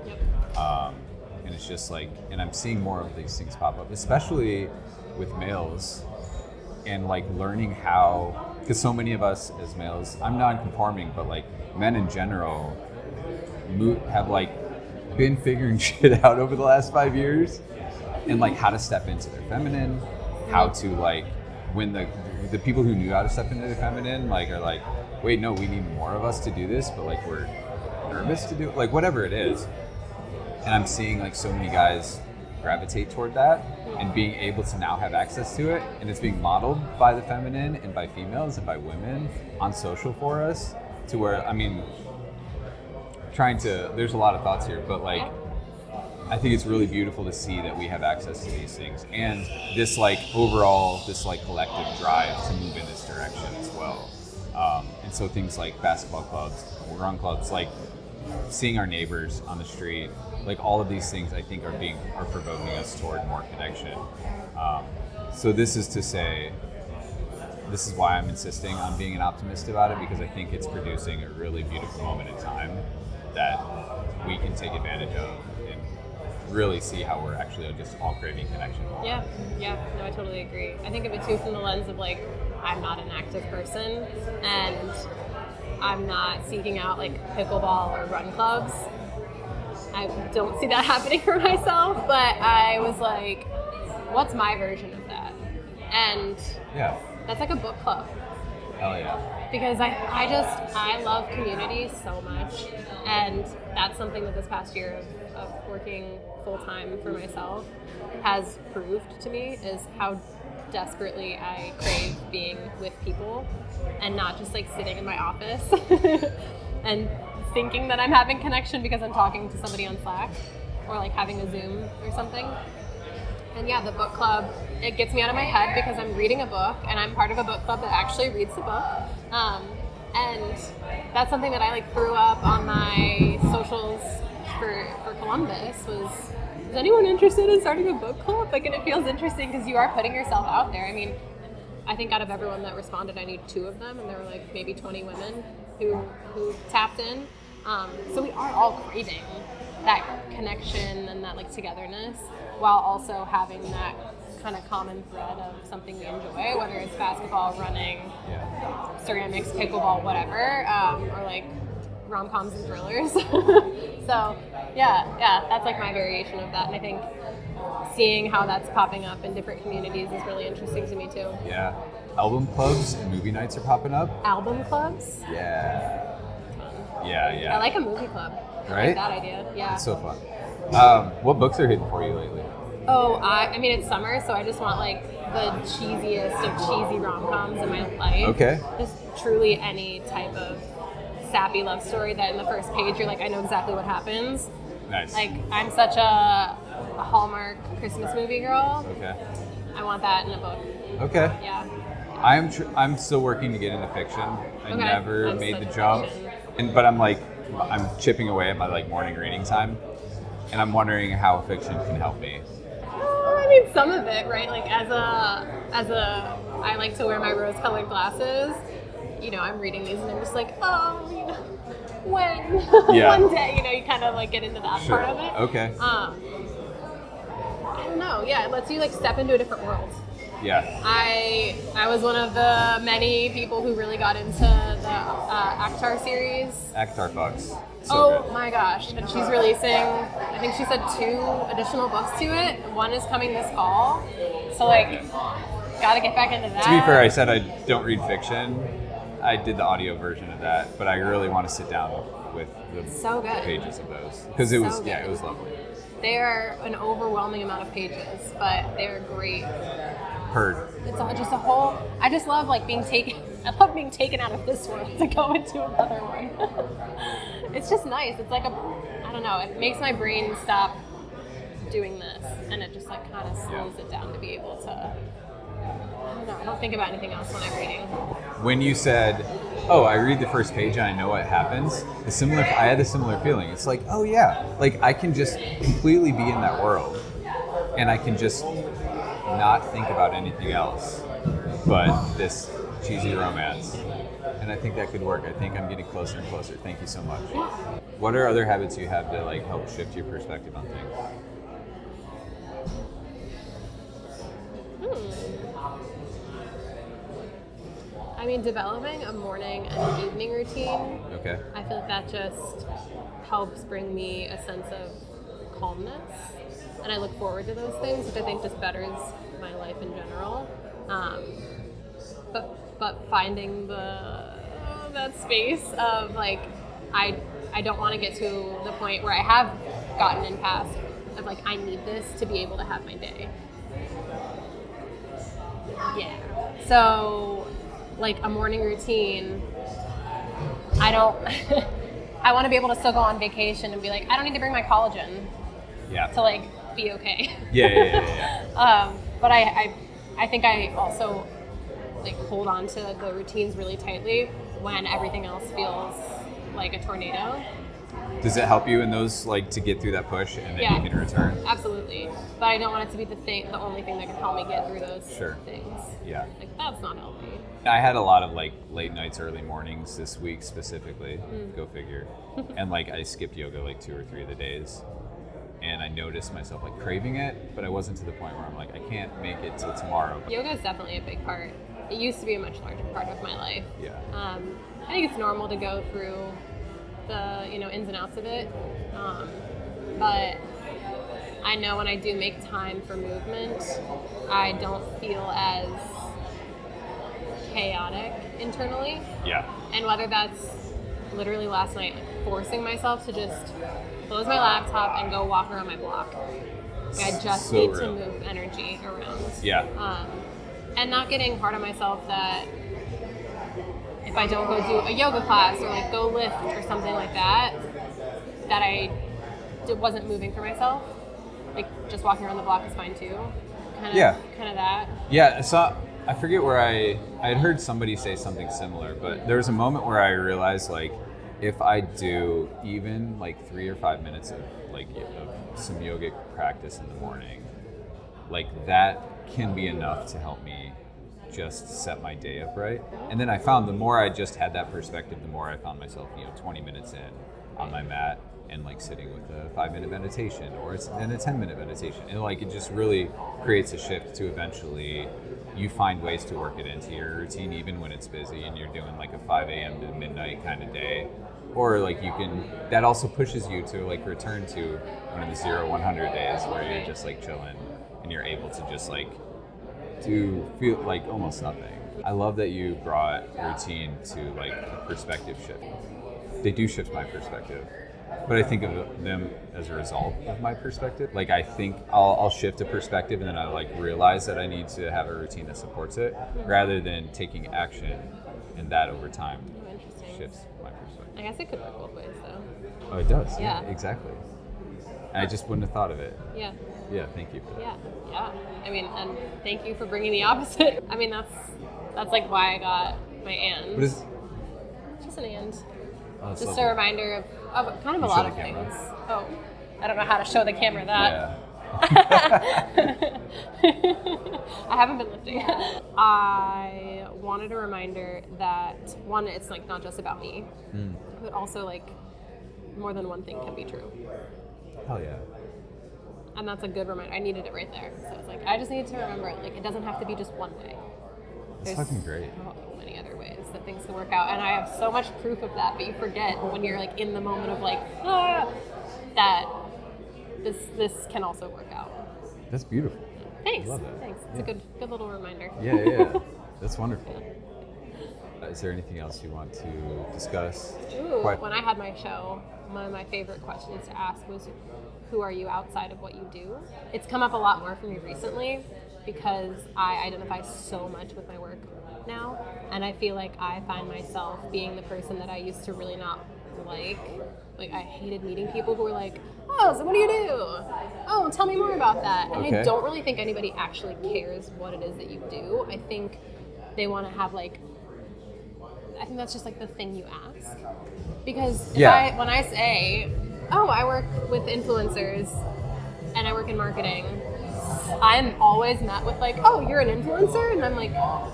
And it's just like, and I'm seeing more of these things pop up, especially with males. And like learning how, because so many of us as males, I'm non-conforming, but like men in general have like been figuring shit out over the last 5 years, and like how to step into their feminine, how to like, when the people who knew how to step into their feminine like are like, wait, no, we need more of us to do this, but like we're nervous to do it, like whatever it is. And I'm seeing like so many guys gravitate toward that and being able to now have access to it, and it's being modeled by the feminine and by females and by women on social for us, to where, I mean, there's a lot of thoughts here, but like I think it's really beautiful to see that we have access to these things, and this like overall, this like collective drive to move in this direction as well. And so things like basketball clubs, run clubs, like seeing our neighbors on the street, like all of these things I think are provoking us toward more connection. So this is to say, this is why I'm insisting on being an optimist about it, because I think it's producing a really beautiful moment in time that we can take advantage of and really see how we're actually just all craving connection. Yeah, no, I totally agree. I think of it too from the lens of like, I'm not an active person and I'm not seeking out like pickleball or run clubs. I don't see that happening for myself, but I was like, what's my version of that? And that's like a book club. Hell yeah. Because I love community so much, and that's something that this past year of working full-time for myself has proved to me, is how desperately I crave being with people and not just like sitting in my office and thinking that I'm having connection because I'm talking to somebody on Slack or like having a Zoom or something. And yeah, the book club, it gets me out of my head because I'm reading a book and I'm part of a book club that actually reads the book. And that's something that I like threw up on my socials for Columbus was, is anyone interested in starting a book club? Like, and it feels interesting because you are putting yourself out there. I mean, I think out of everyone that responded, I knew 2 of them, and there were like maybe 20 women who tapped in. So we are all craving that connection and that like togetherness, while also having that kind of common thread of something we enjoy, whether it's basketball, running, ceramics, pickleball, whatever, or like rom-coms and thrillers. So yeah, that's like my variation of that. And I think seeing how that's popping up in different communities is really interesting to me too. Yeah. Album clubs and movie nights are popping up. Album clubs? Yeah. Fun. Yeah. I like a movie club. I Right? like that idea. Yeah. It's so fun. What books are hitting for you lately? Oh, I mean, it's summer, so I just want like the cheesiest of cheesy rom-coms in my life. Okay. Just truly any type of sappy love story that in the first page you're like, I know exactly what happens. Nice. Like, I'm such a Hallmark Christmas movie girl. Okay. I want that in a book. Okay. Yeah. I'm still working to get into fiction. I Okay. never I'm made such the a jump, fiction. but I'm chipping away at my like morning reading time, and I'm wondering how fiction can help me. I mean, some of it, right? Like as a, I like to wear my rose-colored glasses. You know, I'm reading these and I'm just like, oh, you know, when Yeah. one day, you know, you kind of like get into that Sure. part of it. Okay. I don't know. Yeah, it lets you like step into a different world. Yeah. I was one of the many people who really got into the Akhtar series. Akhtar Fox. So Oh good. my gosh. And she's releasing, I think she said 2 additional books to it. One is coming this fall. So like, gotta get back into that. To be fair, I said I don't read fiction. I did the audio version of that, but I really want to sit down with the So good. pages of those because it was So it good. was lovely. They are an overwhelming amount of pages, but they're great. Heard. It's just a whole, I just love like being taken, I love being taken out of this world to go into another one. It's just nice. It's like I don't know, it makes my brain stop doing this and it just like kind of slows it down to be able to, I don't know, I don't think about anything else when I'm reading. When you said, "Oh, I read the first page and I know what happens," I had a similar feeling. It's like, oh yeah, like I can just completely be in that world, and I can just not think about anything else but this cheesy romance. And I think that could work. I think I'm getting closer and closer. Thank you so much. What are other habits you have to like help shift your perspective on things? I mean, developing a morning and an evening routine, Okay. I feel like that just helps bring me a sense of calmness. And I look forward to those things, which I think just betters my life in general. But finding that space of like, I don't want to get to the point where I have gotten in past of like, I need this to be able to have my day. Yeah. So, like a morning routine, I don't, I want to be able to still go on vacation and be like, I don't need to bring my collagen Yeah. to like be okay. Yeah. But I think I also like hold on to the routines really tightly when everything else feels like a tornado. Does it help you in those, like, to get through that push and then Yeah. you can return? Absolutely. But I don't want it to be the only thing that can help me get through those Sure. things. Yeah. Like, that's not healthy. I had a lot of like late nights, early mornings this week specifically. Go figure. And like I skipped yoga like 2 or 3 of the days, and I noticed myself like craving it, but I wasn't to the point where I'm like, I can't make it till tomorrow. Yoga is definitely a big part. It used to be a much larger part of my life. Yeah. I think it's normal to go through the ins and outs of it, but I know when I do make time for movement, I don't feel as chaotic internally. Yeah. And whether that's literally last night, like forcing myself to just close my laptop and go walk around my block. Like, I just So need real. to move energy around. Yeah. And not getting hard on myself that if I don't go do a yoga class or like go lift or something like that, that I wasn't moving for myself. Like just walking around the block is fine too. Kind of that. Yeah, so I forget where I had heard somebody say something similar, but there was a moment where I realized like if I do even like 3 or 5 minutes of like of some yogic practice in the morning, like that can be enough to help me just set my day up right. And then I found the more I just had that perspective, the more I found myself, 20 minutes in on my mat and like sitting with a 5-minute meditation, or it's then a 10-minute meditation. And like it just really creates a shift to eventually you find ways to work it into your routine even when it's busy and you're doing like a 5 a.m. to midnight kind of day. Or like you can, that also pushes you to like return to one of the 0-100 days where you're just like chilling and you're able to just like do feel like almost nothing. I love that you brought routine to like a perspective shift. They do shift my perspective, but I think of them as a result of my perspective. Like I think I'll shift a perspective and then I like realize that I need to have a routine that supports it rather than taking action, and that over time shifts my perspective. I guess it could work both ways though. Oh, it does. Yeah. Exactly. I just wouldn't have thought of it. Yeah. Yeah, thank you for that. Yeah. I mean, and thank you for bringing the opposite. I mean, that's like why I got my and. What is? Just an and. Oh, Just lovely. a reminder of kind of a You lot show of the camera. things. Oh, I don't know how to show the camera that. Yeah. I haven't been lifting. I wanted a reminder that one, it's like not just about me, but also like more than one thing can be true. Hell yeah. And that's a good reminder. I needed it right there. So it's like, I just need to remember it. Like, it doesn't have to be just one way. That's fucking great. So many other ways that things can work out. And I have so much proof of that, but you forget when you're like in the moment of like, that this can also work out. That's beautiful. Thanks. I love that. Thanks. It's a good little reminder. Yeah. That's wonderful. Is there anything else you want to discuss? Ooh, when I had my show, one of my favorite questions to ask was, who are you outside of what you do? It's come up a lot more for me recently because I identify so much with my work now, and I feel like I find myself being the person that I used to really not like. Like, I hated meeting people who were like, oh, so what do you do? Oh, tell me more about that. And Okay. I don't really think anybody actually cares what it is that you do. I think they want to have like, I think that's just like the thing you ask. Because when I say, oh, I work with influencers and I work in marketing, I'm always met with like, oh, you're an influencer? And I'm like, no.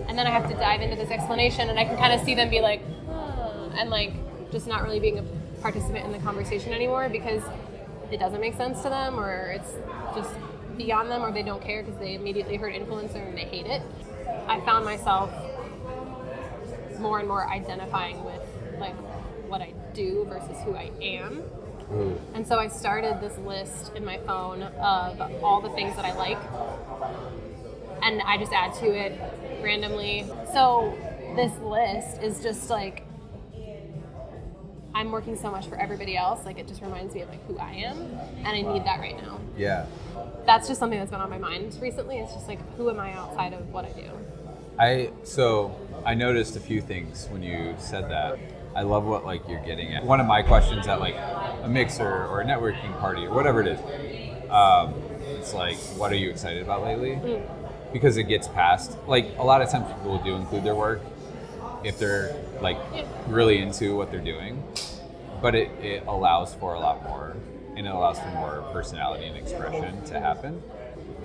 And then I have to dive into this explanation and I can kind of see them be like, and like just not really being a participant in the conversation anymore because it doesn't make sense to them, or it's just beyond them, or they don't care because they immediately heard influencer and they hate it. I found myself more and more identifying with like what I do versus who I am. Ooh. And so I started this list in my phone of all the things that I like, and I just add to it randomly. So this list is just like, I'm working so much for everybody else, like it just reminds me of like who I am, and I need that right now. Yeah. That's just something that's been on my mind recently. It's just like, who am I outside of what I do? So I noticed a few things when you said that. I love what like you're getting at. One of my questions at like a mixer or a networking party or whatever it is, it's like, what are you excited about lately? Because it gets past, like a lot of times people do include their work if they're like really into what they're doing, but it allows for a lot more, and it allows for more personality and expression to happen.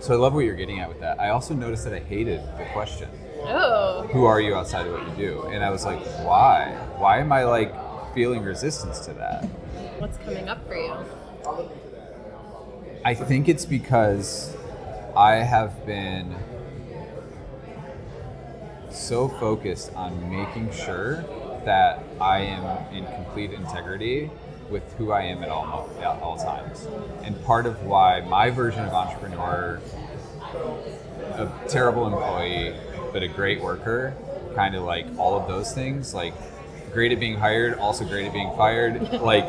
So I love what you're getting at with that. I also noticed that I hated the question. Oh. Who are you outside of what you do? And I was like, why? Why am I like feeling resistance to that? What's coming up for you? I think it's because I have been so focused on making sure that I am in complete integrity with who I am at all times. And part of why my version of entrepreneur, a terrible employee, but a great worker, kind of like all of those things, like great at being hired, also great at being fired, like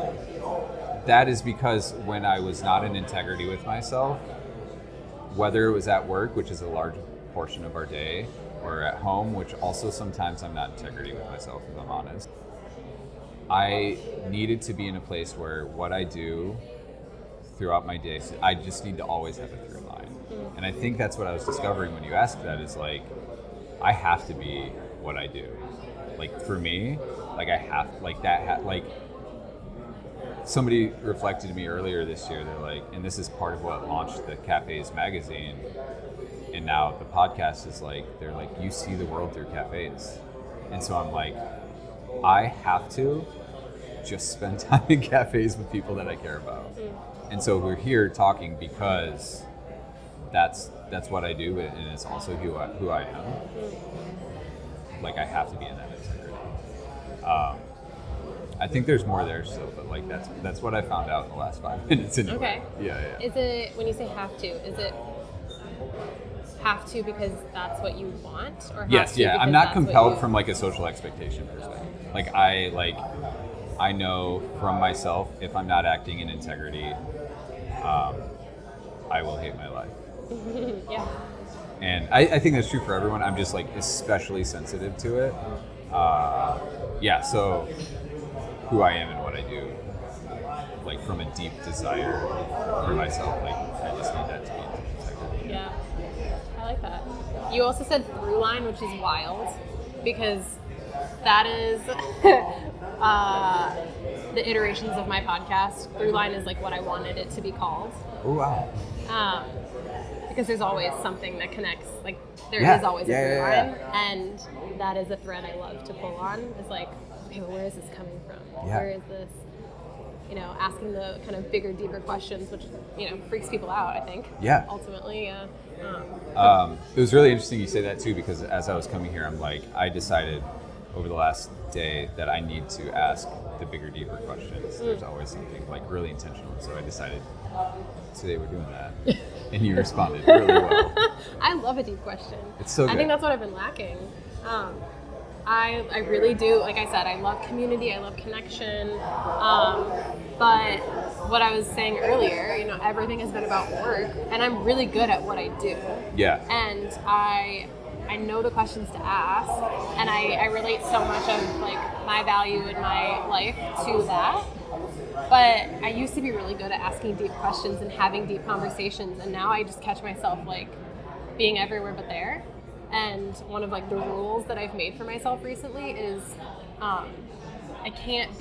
that is because when I was not in integrity with myself, whether it was at work, which is a large portion of our day, or at home, which also sometimes I'm not in integrity with myself, if I'm honest, I needed to be in a place where what I do throughout my days, I just need to always have a through line. And I think that's what I was discovering when you asked that, is like, I have to be what I do. Like for me, like I have, like that, like somebody reflected to me earlier this year, they're like, and this is part of what launched the Cafes magazine, and now the podcast is like, they're like, you see the world through cafes. And so I'm like, I have to just spend time in cafes with people that I care about. And so we're here talking because that's what I do, and it's also who I am. Like, I have to be in that integrity. I think there's more there still, but like that's what I found out in the last 5 minutes anyway. Okay. Yeah. Is it, when you say have to, is it have to because that's what you want, or have Yes, to yeah. because I'm not that's compelled what you... from like a social expectation per se. I know from myself, if I'm not acting in integrity, I will hate my life. Yeah. And I think that's true for everyone. I'm just like especially sensitive to it. So who I am and what I do, like from a deep desire for myself, like I just need that to be integrity. Yeah, I like that. You also said through line, which is wild, because that is the iterations of my podcast. Through line is like what I wanted it to be called. Oh, wow. Because there's always something that connects, like there is always a through line, and that is a thread I love to pull on. It's like, okay, well, where is this coming from? Yeah. Where is this, asking the kind of bigger, deeper questions, which, freaks people out, I think. Yeah. Ultimately, yeah. It was really interesting you say that too, because as I was coming here, I'm like, I decided over the last day that I need to ask the bigger, deeper questions. There's always something like really intentional. So I decided today we're doing that. And you responded really well. I love a deep question. It's so good. I think that's what I've been lacking. I really do. Like I said, I love community. I love connection. But what I was saying earlier, everything has been about work, and I'm really good at what I do. Yeah. And I know the questions to ask, and I relate so much of like my value in my life to that. But I used to be really good at asking deep questions and having deep conversations, and now I just catch myself like being everywhere but there. And one of like the rules that I've made for myself recently is I can't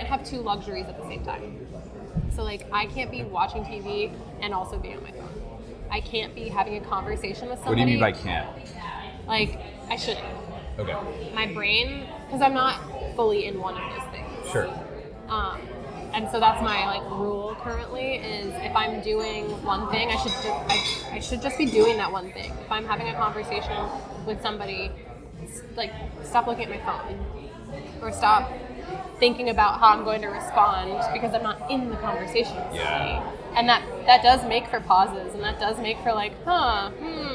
have two luxuries at the same time. So like I can't be watching TV and also be on my phone. I can't be having a conversation with somebody. What do you mean by can't? Like I shouldn't. Okay. My brain, because I'm not fully in one of those things. Sure. And so that's my like rule currently is if I'm doing one thing, I should just be doing that one thing. If I'm having a conversation with somebody, like stop looking at my phone or stop thinking about how I'm going to respond because I'm not in the conversation with somebody. And that does make for pauses, and that does make for like, I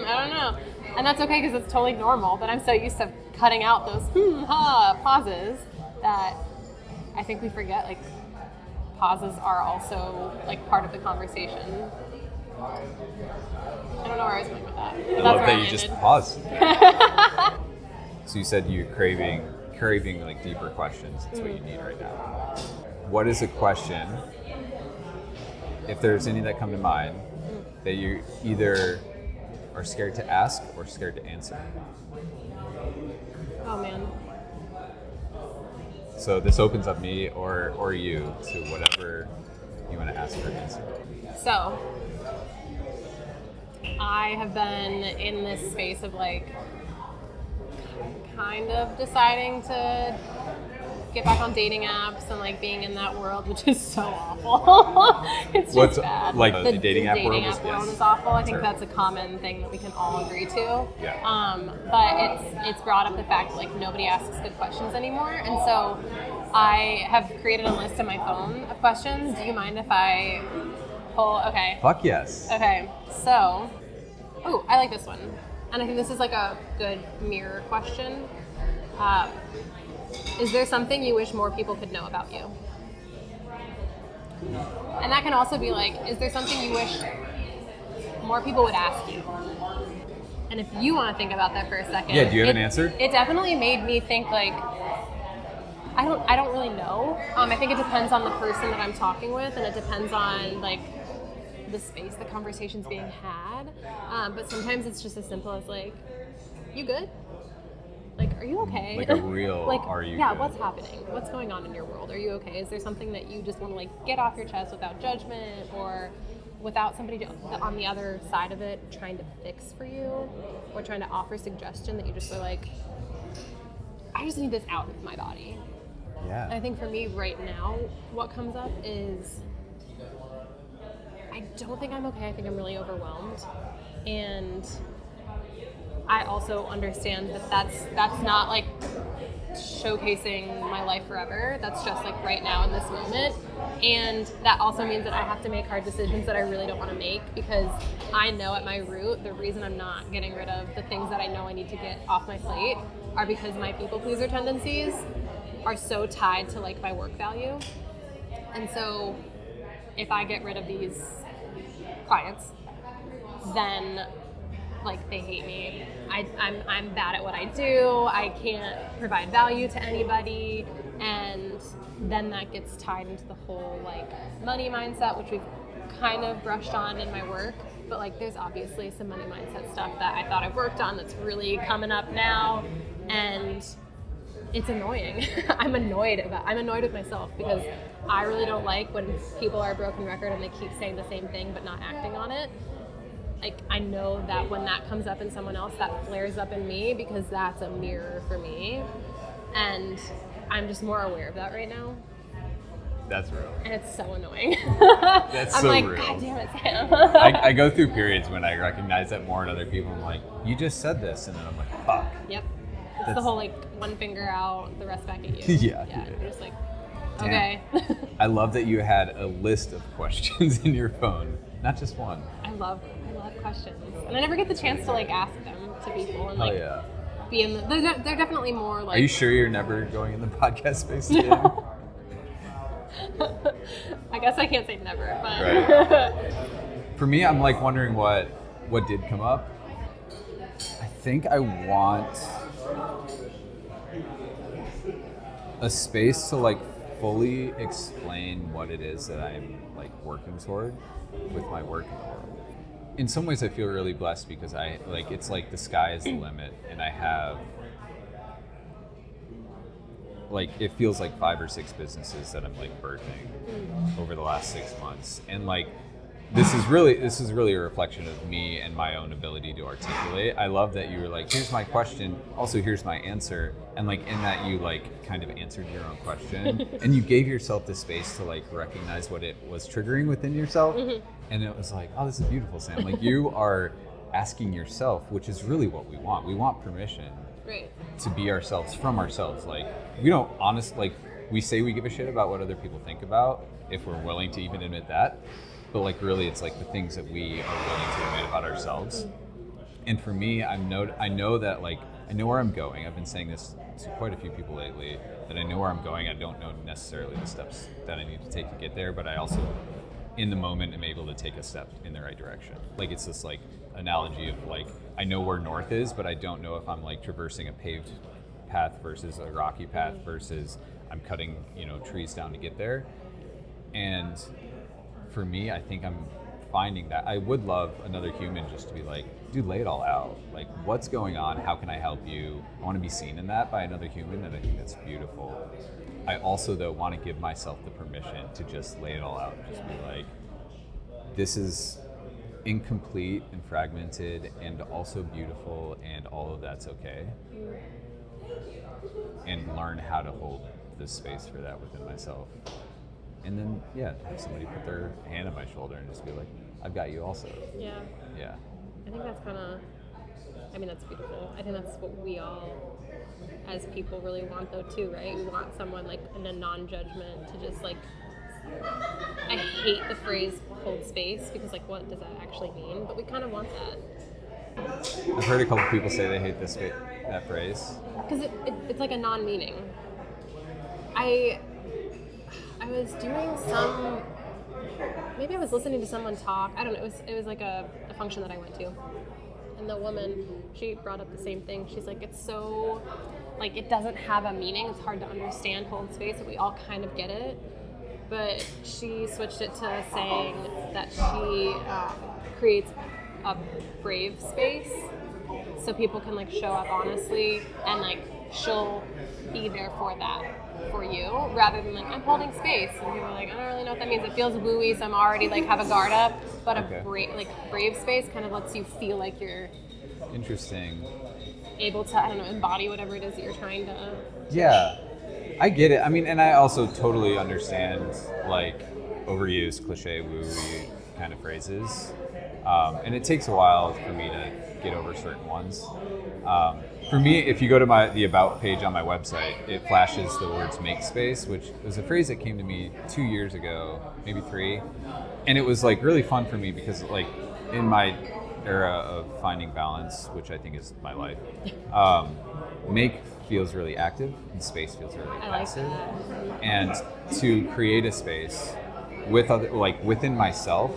don't know. And that's okay because it's totally normal, but I'm so used to cutting out those pauses that I think we forget like pauses are also like part of the conversation. I don't know where I was going with that. I love that you just paused. So you said you're craving like deeper questions. That's what you need right now. What is a question, if there's any that come to mind, that you either are scared to ask or scared to answer? Oh man. So this opens up me or you to whatever you want to ask or answer. So I have been in this space of like kind of deciding to get back on dating apps and like being in that world, which is so awful. It's just bad. Like the dating app world is awful. I think that's a common thing that we can all agree to. Yeah. But it's brought up the fact that like nobody asks good questions anymore, and so I have created a list on my phone of questions. Do you mind if I pull? Okay. Fuck yes. Okay. So, I like this one, and I think this is like a good mirror question. Is there something you wish more people could know about you? And that can also be like, is there something you wish more people would ask you? And if you want to think about that for a second. Yeah, do you have an answer? It definitely made me think like, I don't really know. I think it depends on the person that I'm talking with, and it depends on like the space the conversation's being had. But sometimes it's just as simple as like, you good? Like, are you okay? Like a real, like, are you yeah, good? What's happening? What's going on in your world? Are you okay? Is there something that you just want to like get off your chest without judgment, or without somebody on the other side of it trying to fix for you, or trying to offer suggestion that you just are like, I just need this out of my body? Yeah. I think for me right now, what comes up is I don't think I'm okay. I think I'm really overwhelmed. And I also understand that that's not like showcasing my life forever. That's just like right now in this moment. And that also means that I have to make hard decisions that I really don't want to make, because I know at my root, the reason I'm not getting rid of the things that I know I need to get off my plate are because my people pleaser tendencies are so tied to like my work value. And so if I get rid of these clients, then like they hate me. I'm bad at what I do. I can't provide value to anybody, and then that gets tied into the whole like money mindset, which we've kind of brushed on in my work. But like there's obviously some money mindset stuff that I thought I worked on that's really coming up now, and it's annoying. I'm annoyed with myself because I really don't like when people are a broken record and they keep saying the same thing but not acting on it. Like, I know that when that comes up in someone else, that flares up in me because that's a mirror for me. And I'm just more aware of that right now. That's real. And it's so annoying. That's I'm so like, real. God damn it, Sam. I go through periods when I recognize that more in other people. I'm like, you just said this. And then I'm like, fuck. Yep. It's the whole, like, one finger out, the rest back at you. Yeah. You're just like, Damn. okay. I love that you had a list of questions in your phone, not just one. I love questions. And I never get the chance to, like, ask them to people. And, like, be in the... They're definitely more, like... Are you sure you're never going in the podcast space again? I guess I can't say never, but... Right. For me, I'm, like, wondering what did come up. I think I want a space to, like, fully explain what it is that I'm, like, working toward with my work in the world. In some ways, I feel really blessed because it's like the sky is the limit, and I have, like, it feels like 5 or 6 businesses that I'm, like, birthing over the last 6 months. And, like, this is really a reflection of me and my own ability to articulate. I love that you were like, here's my question, also here's my answer. And, like, in that you, like, kind of answered your own question. And you gave yourself the space to, like, recognize what it was triggering within yourself. Mm-hmm. And it was like, oh, this is beautiful, Sam. Like, you are asking yourself, which is really what we want. We want permission to be ourselves from ourselves. Like, we don't we say we give a shit about what other people think about, if we're willing to even admit that. But, like, really, it's, like, the things that we are willing to admit about ourselves. And for me, I know that, like, I know where I'm going. I've been saying this to quite a few people lately, that I know where I'm going. I don't know necessarily the steps that I need to take to get there, but I also, in the moment, am able to take a step in the right direction. Like, it's this, like, analogy of, like, I know where north is, but I don't know if I'm, like, traversing a paved path versus a rocky path versus I'm cutting, trees down to get there. And for me, I think I'm finding that I would love another human just to be like, dude, lay it all out. Like, what's going on? How can I help you? I want to be seen in that by another human, and I think that's beautiful. I also, though, want to give myself the permission to just lay it all out. Just be like, this is incomplete and fragmented and also beautiful, and all of that's okay. And learn how to hold the space for that within myself. And then, have somebody put their hand on my shoulder and just be like, I've got you also. Yeah. I think that's that's beautiful. I think that's what we all, as people, really want, though, too, right? We want someone, like, in a non-judgment to just, like, I hate the phrase hold space, because, like, what does that actually mean? But we kind of want that. I've heard a couple people say they hate that phrase. Because it's like a non-meaning. I was doing maybe I was listening to someone talk. I don't know. It was like a function that I went to. And the woman, she brought up the same thing. She's like, it's so, like, it doesn't have a meaning. It's hard to understand hold space, but we all kind of get it. But she switched it to saying that she creates a brave space so people can, like, show up honestly, and, like, she'll be there for that. For you, rather than, like, I'm holding space, and people are like, I don't really know what that means. It feels wooey, so I'm already, like, have a guard up. But a brave space kind of lets you feel like you're interesting, able to, I don't know, embody whatever it is that you're trying to. Yeah, I get it. I mean, and I also totally understand like overused, cliche, woo-woo kind of phrases. And it takes a while for me to get over certain ones. For me, if you go to the About page on my website, it flashes the words make space, which was a phrase that came to me 2 years ago, maybe 3. And it was like really fun for me because like in my era of finding balance, which I think is my life, make feels really active and space feels really passive. And to create a space with other, like within myself,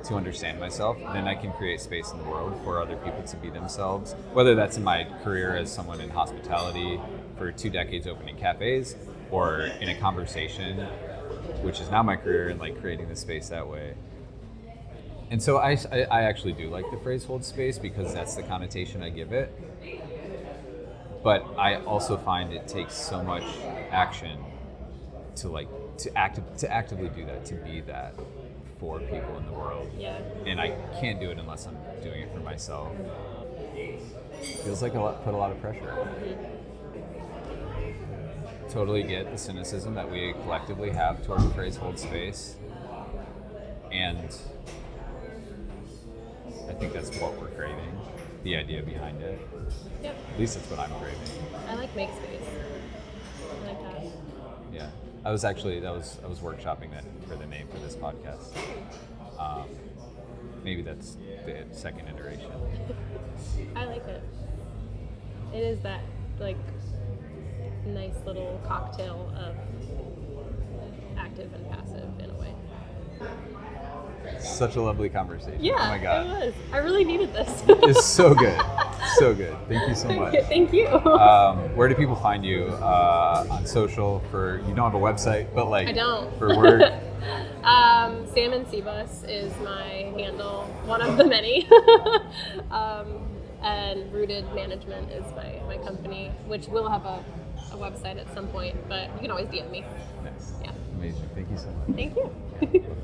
to understand myself, then I can create space in the world for other people to be themselves, whether that's in my career as someone in hospitality for 2 decades opening cafes, or in a conversation, which is now my career, and like creating the space that way. And so I actually do like the phrase hold space because that's the connotation I give it. But I also find it takes so much action to actively do that, to be that for people in the world. Yeah. And I can't do it unless I'm doing it for myself. Feels like put a lot of pressure on it. Totally get the cynicism that we collectively have toward the phrase hold space. And I think that's what we're craving, the idea behind it. Yep. At least that's what I'm craving. I like make space. I like that. Yeah. I was workshopping that for the name for this podcast. Maybe that's the second iteration. I like it. It is that like nice little cocktail of active and passive in a way. Such a lovely conversation. Yeah, oh my God. It was. I really needed this. It's so good. So good. Thank you so much. Thank you. Where do people find you on social? You don't have a website, but like I don't. For work. Salmon Seabus is my handle, one of the many. And Rooted Management is my company, which will have a website at some point, but you can always DM me. Nice. Yeah. Amazing. Thank you so much. Thank you.